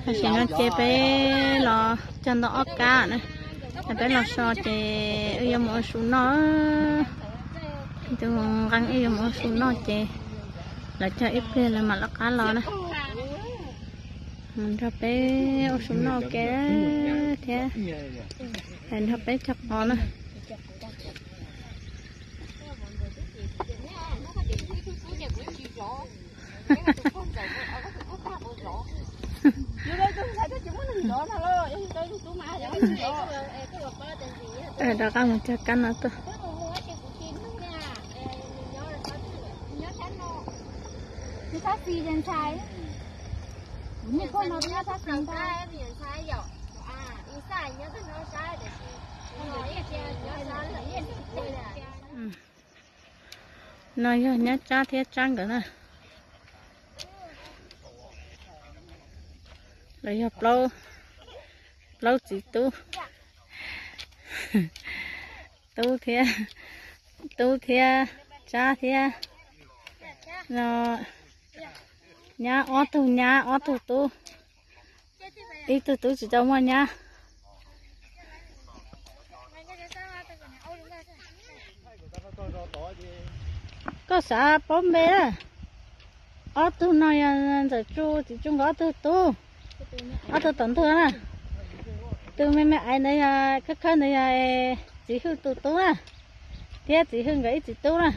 chỉ nó chế bé lò chân nó ốc cá nữa bé lò xò chế yêu một số nó từ găng yêu một số nó chế là cho ít lên là mà nó cá lò này cho bé ô số nóké thế thành cho bé chặt nó nữa đó các mình chắc cắn nó thôi sát phi lên trái mình không nói là sát phi trái thì trái dọc đi sai nhớ cái nó trái để nói nhớ cha thiết trang nữa nè lấy học lâu lâu chỉ tu tu thia cha thia rồi nhà ở tu đi tu chỉ trong mà nhà có xã bom bê đó ở tu nói giờ chu thì chúng có tu ở tu tận tu nè tu mẹ ai này các con này chỉ hư tu nè thế chỉ hư cái chỉ tu nè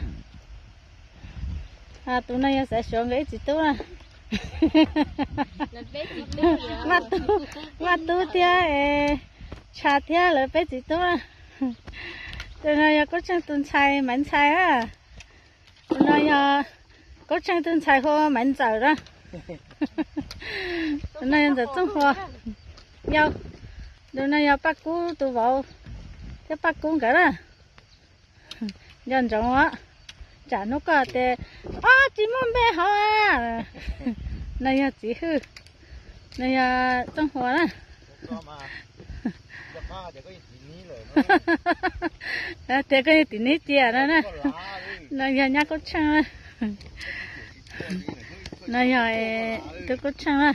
tu này sẽ xuống cái chỉ tu nè mà tu thế cha thế là bé chỉ tu nè tu này có chân tuần chạy mạnh chạy á tu này có chân tuần chạy ho mạnh chạy đó tu này giờ trong hoa nhau tu này bắt cú tu vào cái bắt cú cái đó nhân trong á chả nó có thể chỉ muốn bé họ này chỉ hư này trong hoa đó thế cái tí nít chia đó nè này nhà có chăng này tôi có chăng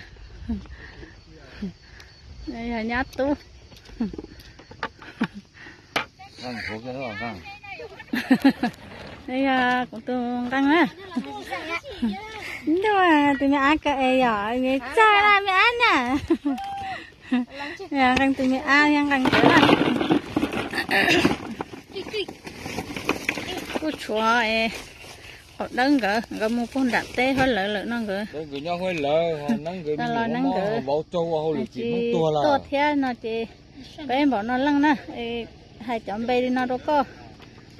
này nhà tu đây cũng tôi đang á đâu à tụi mẹ ăn cái giỏi mẹ cha là mẹ ăn nè nhà đang tụi mẹ ăn đang đang cái này cô chúa họ đang gỡ một con đạp tê hơi lỡ nó gỡ gỡ nhau hơi lỡ nắng gỡ bảo châu hồi chỉ to thế nó chỉ cái em bảo nó lăng nè hai chấm bay đi nó đâu có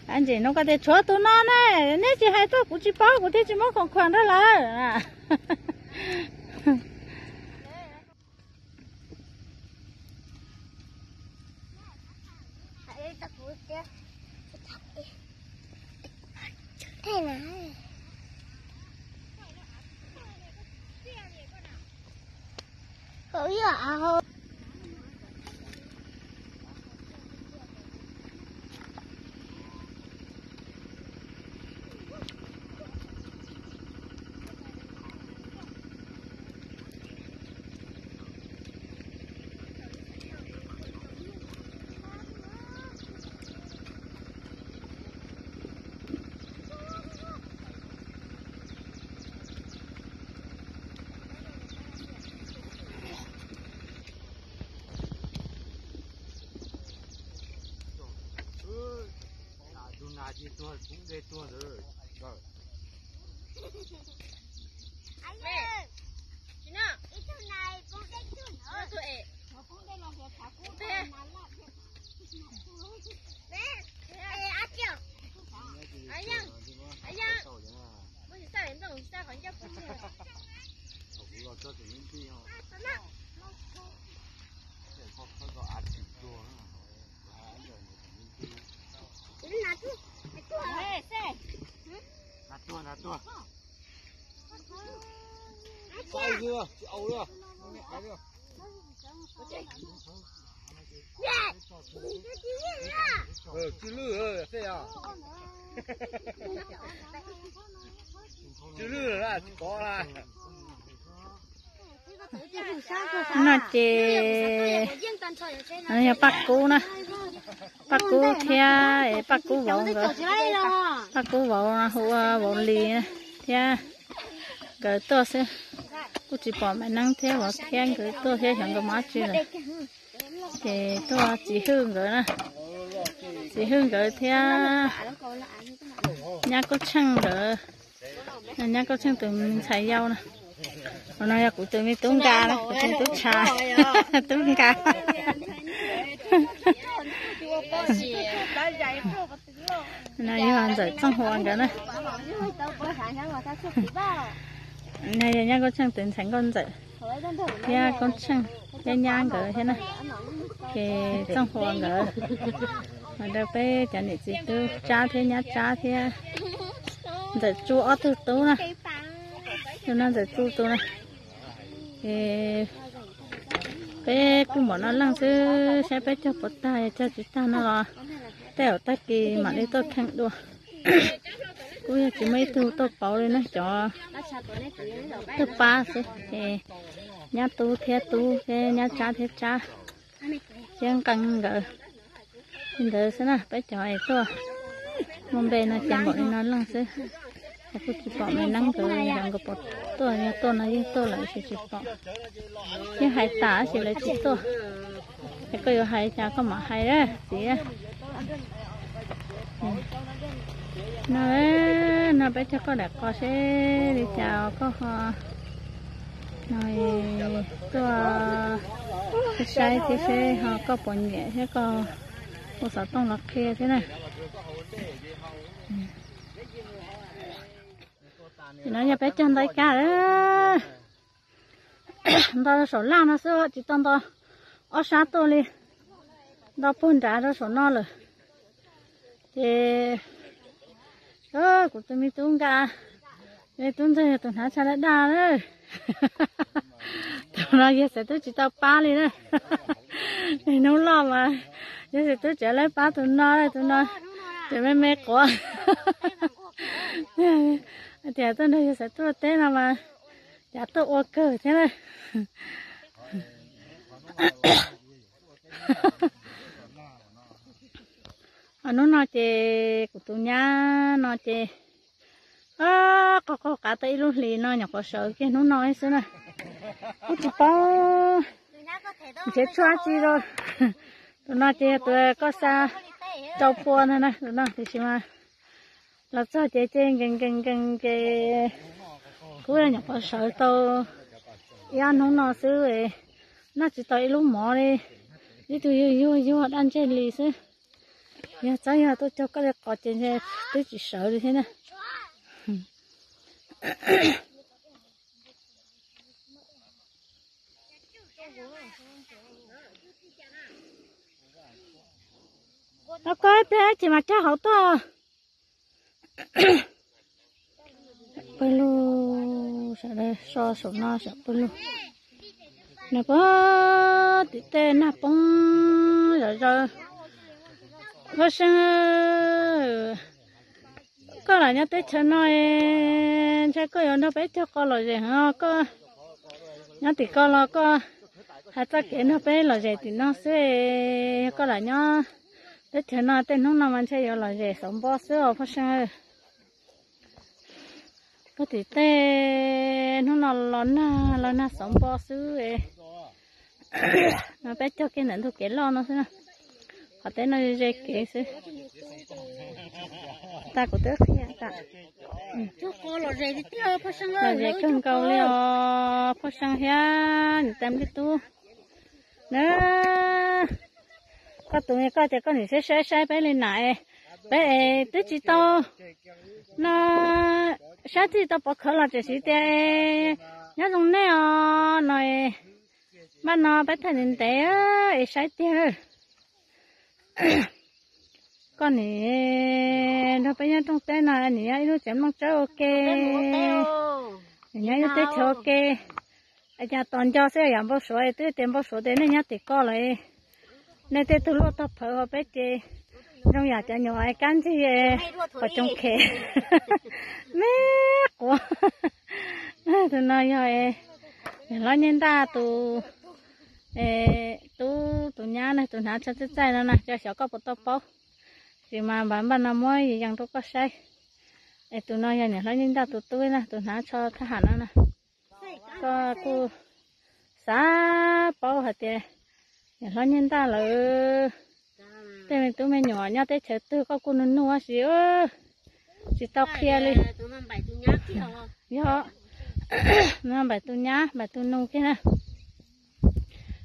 anh chị nó có thể chúa tụi nó này nếu chỉ hai tôi cũng chỉ bảo cũng thế chỉ mất còn khoản đó là thế nào có gì không chị tôi cũng để tôi rồi. Anh ơi, chị nào? Cái chỗ này cũng để tôi nữa. Tôi ế. Nó cũng để làm việc cả cũng để làm lại việc. Nè, ăn chưa? Anh nhá, anh nhá. Bây giờ sao đến giờ sao còn chưa cũng được. Rồi cho chị những kia không? Nó. Để có ăn thịt chua nữa. Nát tu, nát tu. Quay chưa? Chị ấu chưa? Quay chưa? Chị lư ơi, thế à? Chị lư là chị có là. nó chè nó nhà bắt cú nè bắt cú thea bắt cú vậu rồi bắt cú vậu hùa vậu lì thea cái to xe cú chỉ bỏ mày năng thea vậu thea cái to thea chẳng có má chưa nè thì to chỉ hương rồi nè chỉ hương rồi thea nhà có chăng rồi nhà có chăng tụi mình xài dâu nè hôm nay cụ tụi mình tuôn cá nè cụ tụi tuôn trà tuôn cá này hoàn rồi trong hoàn cả nè này nhà có chăng tụi thành con rồi nhà con chăng nhà nhang rồi thế nè cái trong hoàn rồi mà đâu bé chả để gì tu cha thế nhá cha thế giờ chua từ tú nè cho nên giờ chua tú nè bé cũng bảo nó lăng chứ sẽ bé cho bớt tay cho chị ta nó là tèo tay kỳ mà đi tôi khăn đua cũng chỉ mấy tu tôi bảo lên nó cho tôi ba thế nhá tu thế nhá cha thế cha chẳng cần rồi giờ sẽ là bé chọi to mong bé nó chẳng bọn nó lăng chứ aku chỉ bỏ mày năng rồi rằng có bột to nha to nó nhưng to lại chỉ bỏ nhưng hai tả chỉ là chỉ to cái coi hai cha có mà hai đó gì á nó bé cho có đẹp có sẽ đi chào có họ nói to cái sai thì sẽ họ có bồn nhẹ thế có một số tông lạc kia thế này thì nó nhà bé chân tay cá đó đó sổ lan nó xưa chỉ tông đó ở sát tôi đi đó phun trả đó sổ no rồi thì đó của tôi mi tung cả để tung ra tôi thả cha đã đa đấy tôi nói giờ sẽ tôi chỉ tao ba đi đấy thì nấu lo mà giờ sẽ tôi trở lại ba tôi nói thì mấy mẹ của thì tôi nói sẽ tôi tên là mà giờ tôi ô cơ thế này nó nói chè của tôi nhá nói chè có cả tay luôn lì nó nhỏ có sợ kia nó nói xưa này nó chỉ có chế chua chi rồi tôi nói chè tôi có sao trâu bò này này tôi nói thì chỉ mà là sao chè chè gần cái cứ là nhỏ có sợ tôi ăn không nói xưa vậy nó chỉ tay lúc mỏ đi đi tôi vô ăn chè lì xưa nhà cháu nhà tôi cho cái cỏ trên xe tôi chỉ sợ như thế này nó có bé chỉ mà cha hậu to bây lu sợ đây so sổ no sợ bây lu nè có tí tê nè bông rồi có sang có là nhớ tới chơi nói chơi có yêu nó bé cho con là gì hả có nhớ thì con là có hai ta kia nó bé là gì thì nó sẽ có là nhớ tới chơi nói tên nó nằm ăn chơi yêu là gì sống bó sữa có sang có thì tên nó là nó sống bó sữa nó bé cho cái nền thuộc cái lo nó thế nào họ tới nơi dây kế xí ta có tới khi ta chú cô là dây đi tiêu phát sang là dây cưng cầu liều phát sang hea người ta biết tu nè có tụi mình có thể có những xe bé lên lại bé tới chỉ to nó sáng thì tao bỏ khởi là chỉ để nhớ dùng này nói ban nó bé thành đến té sai tiêu con này nó bây giờ trong tay này này nó chém măng trái ok nhảy nó tới chỗ ok anh cha toàn cho xe giảm bao số tới tiền bao số đến nó nhát thì co lại nên tới từ lúc tập phở họ bé chơi trong nhà cho nhỏ ai cắn gì ở trong khe mẹ quá tụi nó rồi lo nhân ta tụ nhà này tụ nhà cho chết chạy nữa nè cho cháu có bột tóc bao thì mà bán năm mới thì chẳng đâu có sai tụ nói nhà lo nhân ta tụ tôi nè tụ nhà cho thằng hẳn nữa nè cho cô xá bao hạt tiền lo nhân ta là thế mình tụi mình nhỏ nhau tới chơi tư có cô nôn nua xíu chỉ tao kia đi yo nó bài tu nhá bài tu nung kia nè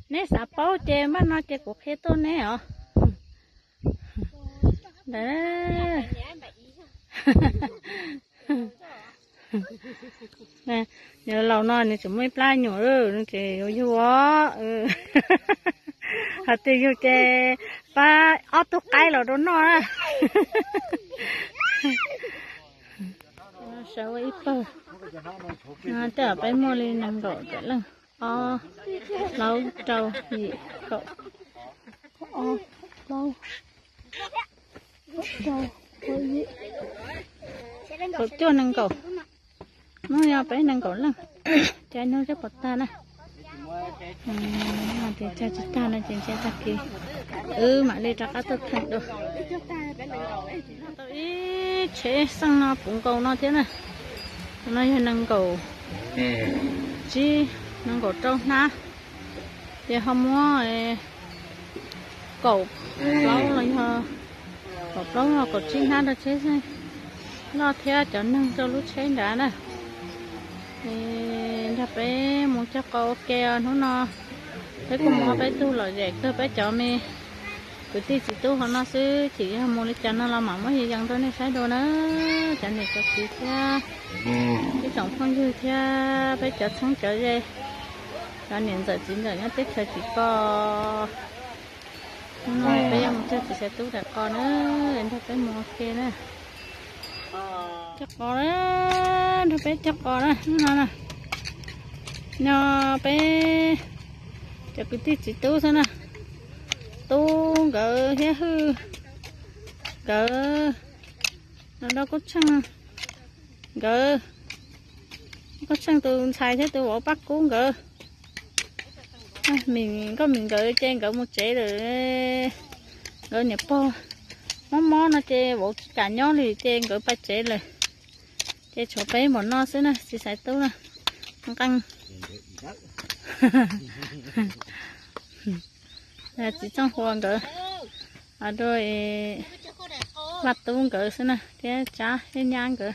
nè xả bao chè mà nó chè cuộc hết tôi nè hả đấy nè giờ lâu nói này chúng mới plai nhỏ rồi nó chè vô vô hạt tiêu vô chè ba ở tu cái rồi đó nó sao ấy bơ tớ phải mua lên nằm đổ tớ lần lâu trâu gì cậu lâu trâu có gì cậu cho nằm cậu nó nhau phải nằm cậu lần trái nó rất bật ta này mà thì cha chúng ta là chuyện cha ta kì mà đi ra cá tơ thành được chế sang nó cũng cầu nó thế này nó như nâng cầu chi nâng cầu trâu na thì không có cầu lâu là như cầu lâu là cầu chi na được chế này nó theo cho nâng cho lúc chế đã nè thì đáp bé muốn cho cầu keo nó thế cũng mua bé tu là dễ cơ bé cho mẹ cứ tí chỉ tu họ nó xứ chỉ mua lấy cho nó làm mỏng gì dần thôi này sai đồ nữa cho này có chỉ theo cái trọng phong như theo bé cho sáng trở về cho年giờ 9 giờ nhất tết chỉ có bây giờ một chỉ sẽ tu đặt con nữa đến thôi bé mua kia nữa chắc con đó thôi bé chắc con đó nó nè bé cho cứ tí chỉ tu thôi nè tu gỡ thế hư gỡ nó đâu có chăng gỡ có chăng từ xài thế từ bỏ bắt cuốn gỡ mình gỡ trên gỡ một chế rồi gỡ nhập po món nó chê bộ cả nhóm thì trên gỡ ba chế rồi chê chỗ bé một no xíu nè chỉ xài tu nè căng là chỉ trong hoàng cỡ rồi vặt tuôn cỡ xí nè thế chả thế nhang cỡ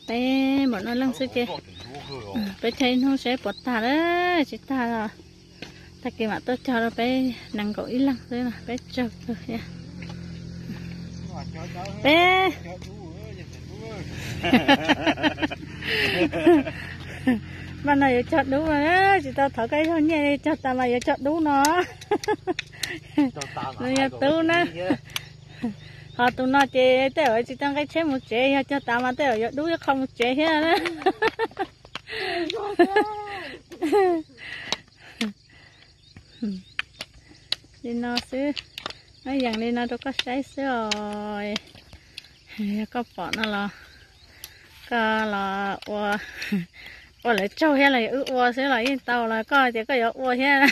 bé bọn nó lăng xí kia bé thấy nó sẽ bột ta đó chỉ ta là ta kia mà tôi cho nó bé nằm cỡ ít lăng xí nè bé chợt rồi nha bé mà này chọt đúng rồi á, chị tao thở cái thôi nha, chọt ta mà chọt đúng nó, nó tú nó, họ tụi nó chơi, tới ở chị tao cái chế một chế, cho ta mà tới ở đúng không một chế hết á, đi nó xứ, mấy dàn đi nó đâu có sấy xứ rồi, có bỏ nó là lại trâu hay là ư ua sẽ là yên tàu là coi thì có yếu ua thế